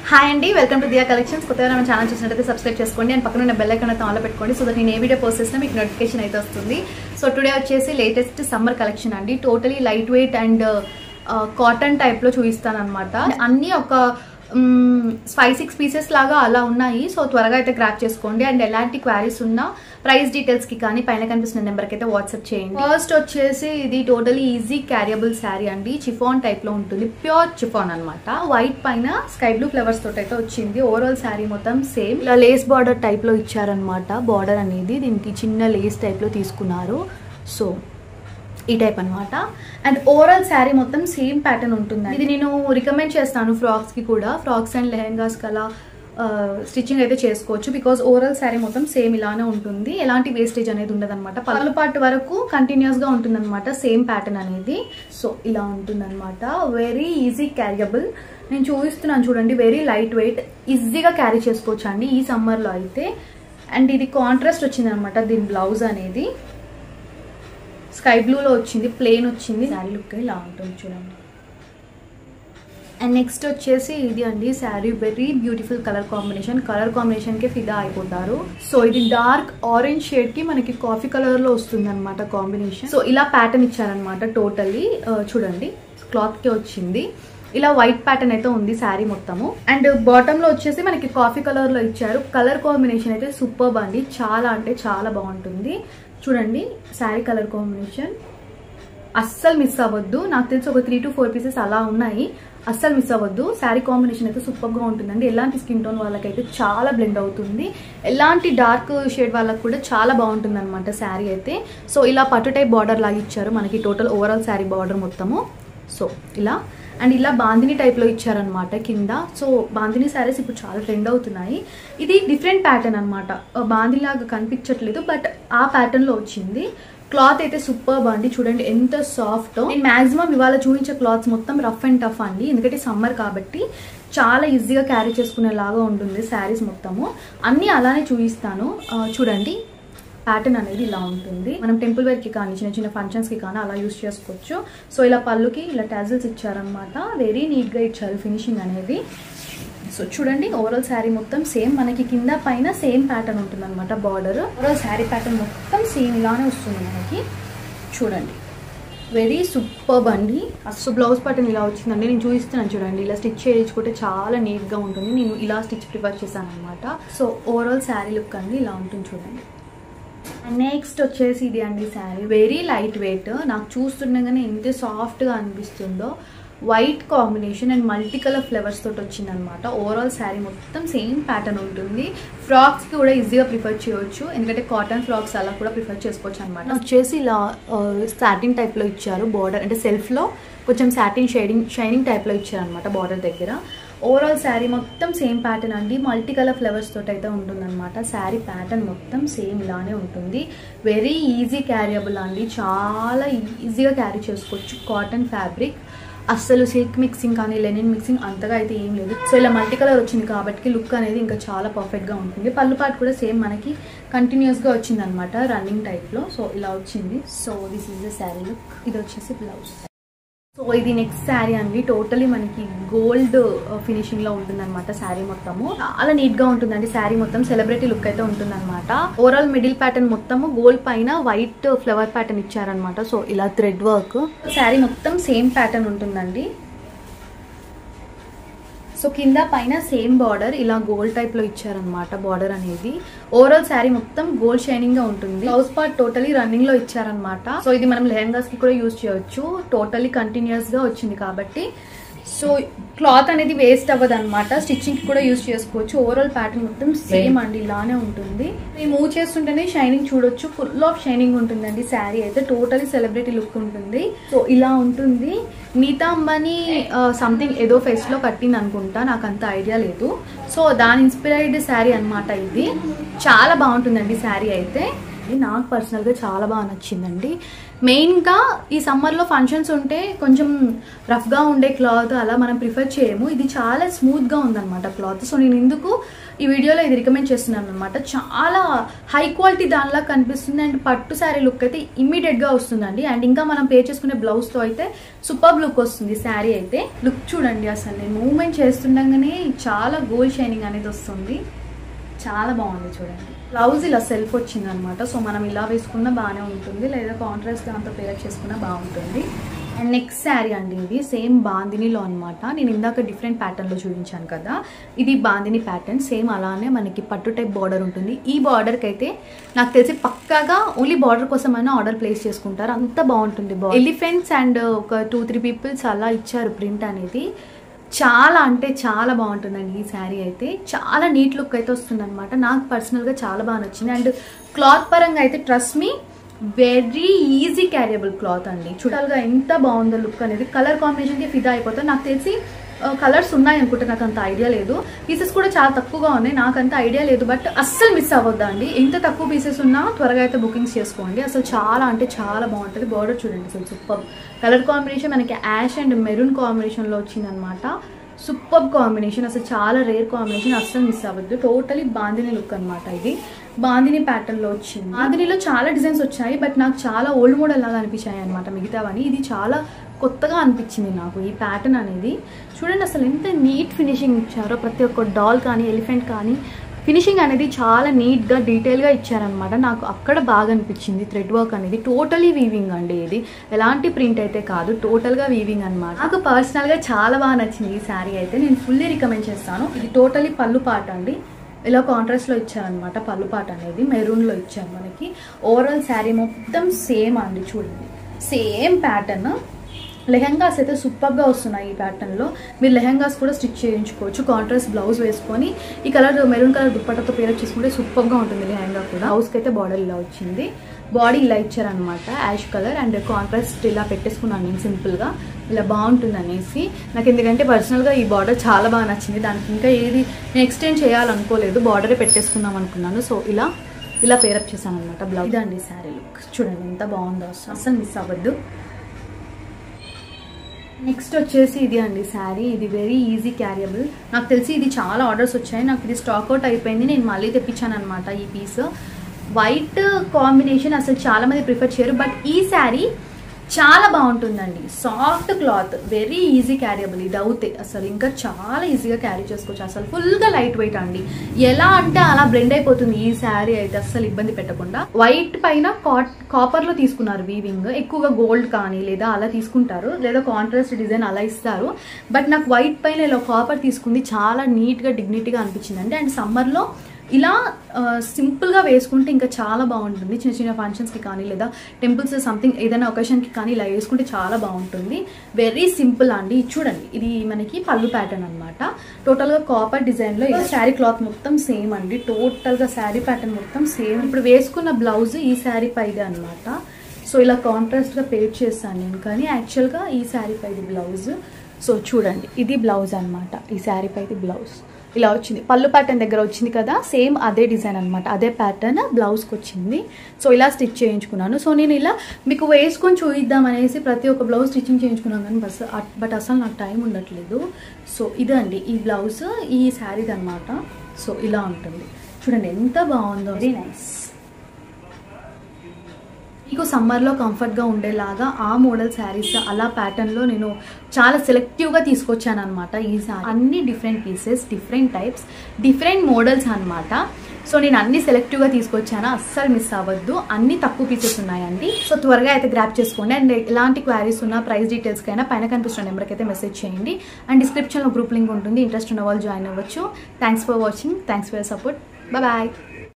Hi అండి, welcome to Diya collections. కొత్తగా మన ఛానల్ చూసినట్లయితే సబ్స్క్రైబ్ చేసుకోండి అండ్ పక్కన ఉన్న బెల్ ఐకాన్ అయితే ఆన్లో పెట్టుకోండి. సో దట్ నేను ఏ వీడియో పోస్ట్ చేసినా మీకు నోటిఫికేషన్ అయితే వస్తుంది. సో టుడే వచ్చేసి లేటెస్ట్ సమ్మర్ కలెక్షన్ అండి. Totally light weight and cotton టైప్లో చూపిస్తాను అనమాట. అన్నీ ఒక 5-6 పీసెస్ లాగా అలా ఉన్నాయి. సో త్వరగా అయితే గ్రాప్ చేసుకోండి అండ్ ఎలాంటి క్వారీస్ ఉన్నా ప్రైస్ డీటెయిల్స్కి కానీ పైన కనిపిస్తున్న నెంబర్కి అయితే వాట్సాప్ చేయండి. ఫస్ట్ వచ్చేసి ఇది టోటలీ ఈజీ క్యారియబుల్ శారీ అండి. చిఫాన్ టైప్లో ఉంటుంది, ప్యూర్ చిఫాన్ అనమాట. వైట్ పైన స్కై బ్లూ ఫ్లవర్స్ తోటి అయితే వచ్చింది. ఓవరాల్ శారీ మొత్తం సేమ్ ఇలా లేస్ బార్డర్ టైప్లో ఇచ్చారనమాట. బార్డర్ అనేది దీనికి చిన్న లేస్ టైప్లో తీసుకున్నారు. సో ఈ టైప్ అనమాట. అండ్ ఓవరాల్ శారీ మొత్తం సేమ్ ప్యాటర్న్ ఉంటుంది. ఇది నేను రికమెండ్ చేస్తాను ఫ్రాక్స్కి కూడా. ఫ్రాక్స్ అండ్ లెహెంగాస్కి అలా స్టిచ్చింగ్ అయితే చేసుకోవచ్చు. బికాజ్ ఓవరాల్ శారీ మొత్తం సేమ్ ఇలానే ఉంటుంది, ఎలాంటి వేస్టేజ్ అనేది ఉండదు అనమాట. పళ్ళు పార్ట్ వరకు కంటిన్యూస్గా ఉంటుంది అనమాట సేమ్ ప్యాటర్న్ అనేది. సో ఇలా ఉంటుంది అనమాట. Very easy carriable. నేను చూపిస్తున్నాను చూడండి, వెరీ లైట్ వెయిట్, ఈజీగా క్యారీ చేసుకోవచ్చు అండి ఈ సమ్మర్లో అయితే. అండ్ ఇది కాంట్రాస్ట్ వచ్చింది అనమాట. దీని బ్లౌజ్ అనేది స్కై బ్లూలో వచ్చింది, ప్లెయిన్ వచ్చింది. శారీ లుక్ ఇలా ఉంటుంది చూడండి. అండ్ నెక్స్ట్ వచ్చేసి ఇది అండి sari. Very beautiful colour combination. Colour కాంబినేషన్కి ఫిదా అయిపోతారు. సో ఇది డార్క్ ఆరెంజ్ షేడ్కి మనకి కాఫీ కలర్లో వస్తుంది అనమాట కాంబినేషన్. సో ఇలా ప్యాటర్న్ ఇచ్చారనమాట టోటల్లీ. చూడండి క్లాత్కి వచ్చింది. ఇలా వైట్ ప్యాటర్న్ అయితే ఉంది శారీ మొత్తము. అండ్ బాటమ్ లో వచ్చేసి మనకి కాఫీ కలర్ లో ఇచ్చారు. కలర్ కాంబినేషన్ అయితే సూపర్బ్ అండి, చాలా అంటే చాలా బాగుంటుంది. చూడండి శారీ కలర్ కాంబినేషన్ అస్సలు మిస్ అవ్వద్దు. నాకు తెలిసి ఒక 3 to 4 పీసెస్ అలా ఉన్నాయి, అస్సలు మిస్ అవ్వద్దు. శారీ కాంబినేషన్ అయితే సూపర్గా ఉంటుందండి. ఎలాంటి స్కిన్ టోన్ వాళ్ళకైతే చాలా బ్లెండ్ అవుతుంది, ఎలాంటి డార్క్ షేడ్ వాళ్ళకి కూడా చాలా బాగుంటుంది అనమాట శారీ అయితే. సో ఇలా పట్టు టైప్ బార్డర్ లాగా ఇచ్చారు మనకి టోటల్ ఓవరాల్ శారీ బార్డర్ మొత్తము. సో ఇలా అండ్ ఇలా బాందిని టైప్లో ఇచ్చారనమాట కింద. సో బాందిని శారీస్ ఇప్పుడు చాలా ట్రెండ్ అవుతున్నాయి. ఇది డిఫరెంట్ ప్యాటర్న్ అనమాట, బాందిని లాగా కనిపించట్లేదు బట్ ఆ ప్యాటర్న్లో వచ్చింది. క్లాత్ అయితే సూపర్ అండి. చూడండి ఎంత సాఫ్ట్. నేను మాక్సిమం ఇవాళ చూపించే క్లాత్స్ మొత్తం రఫ్ అండ్ టఫ్ అండి, ఎందుకంటే సమ్మర్ కాబట్టి చాలా ఈజీగా క్యారీ చేసుకునేలాగా ఉంటుంది శారీస్ మొత్తము. అన్నీ అలానే చూపిస్తాను. చూడండి ప్యాటర్న్ అనేది ఇలా ఉంటుంది. మనం టెంపుల్ వేర్కి కానీ చిన్న చిన్న ఫంక్షన్స్కి కానీ అలా యూస్ చేసుకోవచ్చు. సో ఇలా పళ్ళుకి ఇలా టాజిల్స్ ఇచ్చారనమాట. వెరీ నీట్గా ఇచ్చారు ఫినిషింగ్ అనేది. సో చూడండి ఓవరాల్ శారీ మొత్తం సేమ్, మనకి కింద పైన సేమ్ ప్యాటర్న్ ఉంటుంది అనమాట బార్డర్. ఓవరాల్ శారీ ప్యాటర్న్ మొత్తం సేమ్ ఇలానే వస్తుంది మనకి. చూడండి వెరీ సూపర్బ్ అండి. అసలు బ్లౌజ్ ప్యాటర్న్ ఇలా వచ్చిందండి. నేను చూపిస్తున్నాను చూడండి. ఇలా స్టిచ్ చేయించుకుంటే చాలా నీట్గా ఉంటుంది. నేను ఇలా స్టిచ్ ప్రిఫర్ చేశాను అనమాట. సో ఓవరాల్ శారీ లుక్ అండి ఇలా ఉంటుంది చూడండి. నెక్స్ట్ వచ్చేసి ఇది అండి శారీ. వెరీ లైట్ వెయిట్, నాకు చూస్తుండగానే ఎంత సాఫ్ట్గా అనిపిస్తుందో. White combination and multi colour flowers తోటి వచ్చింది అనమాట. ఓవరాల్ శారీ మొత్తం సేమ్ ప్యాటర్న్ ఉంటుంది. ఫ్రాక్స్కి కూడా ఈజీగా ప్రిఫర్ చేయవచ్చు, ఎందుకంటే కాటన్ ఫ్రాక్స్ అలా కూడా ప్రిఫర్ చేసుకోవచ్చు అనమాట. వచ్చేసి ఇలా సాటిన్ టైప్లో ఇచ్చారు బార్డర్, అంటే సెల్ఫ్లో కొంచెం సాటిన్ షైనింగ్ టైప్లో ఇచ్చారు అనమాట బార్డర్ దగ్గర. ఓవరాల్ శారీ మొత్తం సేమ్ ప్యాటర్న్ అండి, మల్టీ కలర్ ఫ్లవర్స్ తోటి అయితే ఉంటుంది అనమాట. శారీ ప్యాటర్న్ మొత్తం సేమ్ ఇలానే ఉంటుంది. వెరీ ఈజీ క్యారియబుల్ అండి, చాలా ఈజీగా క్యారీ చేసుకోవచ్చు. కాటన్ ఫ్యాబ్రిక్, అస్సలు సిల్క్ మిక్సింగ్ కానీ లెనిన్ మిక్సింగ్ అంతగా అయితే ఏం లేదు. సో ఇలా మల్టీ కలర్ వచ్చింది కాబట్టి లుక్ అనేది ఇంకా చాలా పర్ఫెక్ట్గా ఉంటుంది. పళ్ళు పాటు కూడా సేమ్ మనకి కంటిన్యూస్గా వచ్చింది అనమాట రన్నింగ్ టైప్లో. సో ఇలా వచ్చింది. So this is the sari look. ఇది వచ్చేసి బ్లౌజ్. సో ఇది నెక్స్ట్ శారీ అండి. టోటలీ మనకి గోల్డ్ ఫినిషింగ్ లో ఉంటుంది అనమాట. శారీ మొత్తము చాలా నీట్ గా ఉంటుందండి. శారీ మొత్తం సెలబ్రిటీ లుక్ అయితే ఉంటుంది అనమాట. ఓవరాల్ మిడిల్ ప్యాటర్న్ మొత్తము గోల్డ్ పైన వైట్ ఫ్లవర్ ప్యాటర్న్ ఇచ్చారనమాట. సో ఇలా థ్రెడ్ వర్క్. శారీ మొత్తం సేమ్ ప్యాటర్న్ ఉంటుందండి. సో కింద పైన సేమ్ బార్డర్ ఇలా గోల్డ్ టైప్ లో ఇచ్చారనమాట బార్డర్ అనేది. ఓవరాల్ శారీ మొత్తం గోల్డ్ షైనింగ్ గా ఉంటుంది. బ్లౌజ్ పార్ట్ టోటలీ రన్నింగ్ లో ఇచ్చారనమాట. సో ఇది మనం లెహంగాస్ కి కూడా యూజ్ చేయొచ్చు, టోటలీ కంటిన్యూస్ గా వచ్చింది కాబట్టి. సో క్లాత్ అనేది వేస్ట్ అవ్వదు అనమాట, స్టిచ్చింగ్ కూడా యూజ్ చేసుకోవచ్చు. ఓవరాల్ ప్యాటర్న్ మొత్తం సేమ్ అండి ఇలానే ఉంటుంది. మేము మూవ్ చేస్తుంటేనే షైనింగ్ చూడొచ్చు, ఫుల్ ఆఫ్ షైనింగ్ ఉంటుందండి. శారీ అయితే టోటలీ సెలబ్రిటీ లుక్ ఉంటుంది. సో ఇలా ఉంటుంది. నీతా అంబానీ సంథింగ్ ఏదో ఫెస్ట్ లో కట్టింది అనుకుంటా, నాకు అంత ఐడియా లేదు. సో దాని ఇన్స్పైర్డ్ శారీ అనమాట ఇది. చాలా బాగుంటుందండి శారీ అయితే. నాకు పర్సనల్గా చాలా బాగా నచ్చిందండి. మెయిన్గా ఈ సమ్మర్లో ఫంక్షన్స్ ఉంటే కొంచెం రఫ్గా ఉండే క్లాత్ అలా మనం ప్రిఫర్ చేయము. ఇది చాలా స్మూత్గా ఉందన్నమాట క్లాత్. సో నేను ఎందుకు ఈ వీడియోలో ఇది రికమెండ్ చేస్తున్నాను అనమాట. చాలా హై క్వాలిటీ దానిలా కనిపిస్తుంది అండ్ పట్టు శారీ లుక్ అయితే ఇమ్మీడియట్గా వస్తుందండి. అండ్ ఇంకా మనం పే చేసుకునే బ్లౌజ్తో అయితే సూపర్ లుక్ వస్తుంది శారీ అయితే. లుక్ చూడండి, అసలు నేను మూవ్మెంట్ చేస్తుండగానే చాలా గోల్డ్ షైనింగ్ అనేది వస్తుంది. చాలా బాగుంది చూడండి. బ్లౌజ్ ఇలా సెల్ఫ్ వచ్చింది అనమాట. సో మనం ఇలా వేసుకున్నా బాగానే ఉంటుంది, లేదా కాంట్రాస్ట్ దాంతో పేర్ చేసుకున్నా బాగుంటుంది. అండ్ నెక్స్ట్ శారీ అండి, ఇది సేమ్ బాందినీలో అనమాట. నేను ఇందాక డిఫరెంట్ ప్యాటర్న్లో చూపించాను కదా, ఇది బాందిని ప్యాటర్న్. సేమ్ అలానే మనకి పట్టు టైప్ బార్డర్ ఉంటుంది. ఈ బార్డర్కి అయితే నాకు తెలిసి పక్కాగా ఓన్లీ బార్డర్ కోసమైనా ఆర్డర్ ప్లేస్ చేసుకుంటారు, అంత బాగుంటుంది. ఎలిఫెంట్స్ అండ్ ఒక 2-3 పీపుల్స్ అలా ఇచ్చారు ప్రింట్ అనేది. చాలా అంటే చాలా బాగుంటుందండి ఈ శారీ అయితే. చాలా నీట్ లుక్ అయితే వస్తుంది అనమాట. నాకు పర్సనల్గా చాలా బాగా నచ్చింది. అండ్ క్లాత్ పరంగా అయితే trust me very easy carriable cloth అండి. చూడాలిగా ఎంత బాగుందో లుక్ అనేది. కలర్ కాంబినేషన్కి ఫిదా అయిపోతుంది. నాకు తెలిసి కలర్స్ ఉన్నాయి అనుకుంటే, నాకు అంత ఐడియా లేదు. పీసెస్ కూడా చాలా తక్కువగా ఉన్నాయి, నాకు అంత ఐడియా లేదు. బట్ అస్సలు మిస్ అవ్వద్దా అండి. ఎంత తక్కువ పీసెస్ ఉన్నా త్వరగా అయితే బుకింగ్స్ చేసుకోండి. అసలు చాలా అంటే చాలా బాగుంటుంది. బార్డర్ చూడండి అసలు సూపర్. కలర్ కాంబినేషన్ మనకి యాష్ అండ్ మెరూన్ కాంబినేషన్లో వచ్చిందనమాట. సూపర్ కాంబినేషన్, అసలు చాలా రేర్ కాంబినేషన్, అస్సలు మిస్ అవ్వద్దు. టోటలీ బాందిని లుక్ అనమాట. ఇది బాందిని ప్యాటర్న్లో వచ్చింది. బాందినిలో చాలా డిజైన్స్ వచ్చాయి, బట్ నాకు చాలా ఓల్డ్ మోడల్ లాగా అనిపించాయి అనమాట మిగతావని. ఇది చాలా కొత్తగా అనిపించింది నాకు ఈ ప్యాటర్న్ అనేది. చూడండి అసలు ఎంత నీట్ ఫినిషింగ్ ఇచ్చారో. ప్రతి ఒక్క డాల్ కానీ ఎలిఫెంట్ కానీ ఫినిషింగ్ అనేది చాలా నీట్గా డీటెయిల్గా ఇచ్చారనమాట. నాకు అక్కడ బాగా అనిపించింది. థ్రెడ్ వర్క్ అనేది టోటలీ వీవింగ్ అండి. ఇది ఎలాంటి ప్రింట్ అయితే కాదు, టోటల్గా వీవింగ్ అనమాట. నాకు పర్సనల్గా చాలా బాగా నచ్చింది ఈ శారీ అయితే. నేను ఫుల్లీ రికమెండ్ చేస్తాను. ఇది టోటలీ పళ్ళు పాట అండి. ఇలా కాంట్రాస్ట్లో ఇచ్చారనమాట. పళ్ళు పాట అనేది మెరూన్లో ఇచ్చారు మనకి. ఓవరాల్ శారీ మొత్తం సేమ్ అండి. చూడండి సేమ్ ప్యాటర్న్. లెహెంగాస్ అయితే సూపర్గా వస్తున్నాయి ఈ ప్యాటర్న్లో. మీరు లెహెంగాస్ కూడా స్టిచ్ చేయించుకోవచ్చు. కాంట్రాస్ట్ బ్లౌజ్ వేసుకొని ఈ కలర్ మెరూన్ కలర్ దుప్పట్టతో పేర్ చేసుకుంటే సూపర్గా ఉంటుంది లెహెంగా కూడా. బ్లౌజ్కి అయితే బార్డర్ ఇలా వచ్చింది, బాడీ ఇలా ఇచ్చారనమాట యాష్ కలర్. అండ్ కాంట్రాస్ట్ ఇలా పెట్టేసుకున్నాను నేను సింపుల్గా. ఇలా బాగుంటుంది అనేసి నాకు, ఎందుకంటే పర్సనల్గా ఈ బార్డర్ చాలా బాగా నచ్చింది. దానికి ఇంకా ఏది నేను ఎక్స్టెండ్ చేయాలనుకోలేదు, బార్డరే పెట్టేసుకుందాం అనుకున్నాను. సో ఇలా పేరప్ చేశాను అనమాట బ్లౌజ్. ఇదండి శారీ లుక్. చూడండి ఎంత బాగుందో, అసలు మిస్ అవ్వద్దు. నెక్స్ట్ వచ్చేసి ఇది అండి శారీ. ఇది వెరీ ఈజీ క్యారియబుల్. నాకు తెలిసి ఇది చాలా ఆర్డర్స్ వచ్చాయి. నాకు ఇది స్టాక్అవుట్ అయిపోయింది, నేను మళ్ళీ తెప్పించాను అనమాట ఈ పీస్. వైట్ కాంబినేషన్ అసలు చాలా మంది ప్రిఫర్ చేయరు, బట్ ఈ శారీ చాలా బాగుంటుందండి. Soft cloth, very easy carriable. ఇది అవుతే అసలు ఇంకా చాలా ఈజీగా క్యారీ చేసుకోవచ్చు. అసలు ఫుల్గా లైట్ వెయిట్ అండి. ఎలా అంటే అలా బ్లెండ్ అయిపోతుంది ఈ శారీ అయితే, అస్సలు ఇబ్బంది పెట్టకుండా. వైట్ పైన కాపర్లో తీసుకున్నారు వీవింగ్. ఎక్కువగా గోల్డ్ కానీ లేదా అలా తీసుకుంటారు, లేదా కాంట్రాస్ట్ డిజైన్ అలా ఇస్తారు. బట్ నాకు వైట్ పైన ఇలా కాపర్ తీసుకుంది చాలా నీట్గా డిగ్నిటీగా అనిపించిందండి. అండ్ సమ్మర్లో ఇలా సింపుల్గా వేసుకుంటే ఇంకా చాలా బాగుంటుంది. చిన్న చిన్న ఫంక్షన్స్కి కానీ లేదా టెంపుల్స్ సంథింగ్ ఏదైనా ఒకేషన్కి కానీ ఇలా వేసుకుంటే చాలా బాగుంటుంది. వెరీ సింపుల్ అండి. చూడండి ఇది మనకి పళ్ళు ప్యాటర్న్ అనమాట. టోటల్గా కాపర్ డిజైన్లో ఇలా శారీ క్లాత్ మొత్తం సేమ్ అండి. టోటల్గా శారీ ప్యాటర్న్ మొత్తం సేమ్. ఇప్పుడు వేసుకున్న బ్లౌజ్ ఈ శారీ పైదే అనమాట. సో ఇలా కాంట్రాస్ట్గా పేర్ చేస్తాను నేను, కానీ యాక్చువల్గా ఈ శారీ పైది బ్లౌజ్. సో చూడండి ఇది బ్లౌజ్ అనమాట. ఈ శారీ పైది బ్లౌజ్ ఇలా వచ్చింది. పళ్ళు ప్యాటర్న్ దగ్గర వచ్చింది కదా, సేమ్ అదే డిజైన్ అనమాట. అదే ప్యాటర్న్ బ్లౌజ్కి వచ్చింది. సో ఇలా స్టిచ్ చేయించుకున్నాను. సో నేను ఇలా మీకు వేసుకొని చూద్దాం అనేసి ప్రతి ఒక్క బ్లౌజ్ స్టిచ్చింగ్ చేయించుకున్నాను, కానీ బట్ అసలు నాకు టైం ఉండట్లేదు. సో ఇదండి ఈ బ్లౌజ్ ఈ శారీది అనమాట. సో ఇలా ఉంటుంది. చూడండి ఎంత బాగుందో, వెరీ నైస్. మీకు సమ్మర్లో కంఫర్ట్గా ఉండేలాగా ఆ మోడల్ శారీస్ అలా ప్యాటర్న్లో నేను చాలా సెలెక్టివ్గా తీసుకొచ్చాను అనమాట. ఈ శారీ అన్ని different pieces, different types, different models అనమాట. సో నేను అన్ని సెలెక్టివ్గా తీసుకొచ్చాను, అస్సలు మిస్ అవ్వద్దు. అన్ని తక్కువ పీసెస్ ఉన్నాయండి. సో త్వరగా అయితే గ్రాప్ చేసుకోండి. అండ్ ఎలాంటి క్వారీస్ ఉన్నా ప్రైస్ డీటెయిల్స్కైనా పైన కనిపిస్తున్న నెంబర్కి అయితే మెసేజ్ చేయండి. అండ్ డిస్క్రిప్షన్లో గ్రూప్ లింక్ ఉంటుంది, ఇంట్రెస్ట్ ఉన్న వాళ్ళు జాయిన్ అవ్వచ్చు. Thanks for watching, thanks for your support. Bye.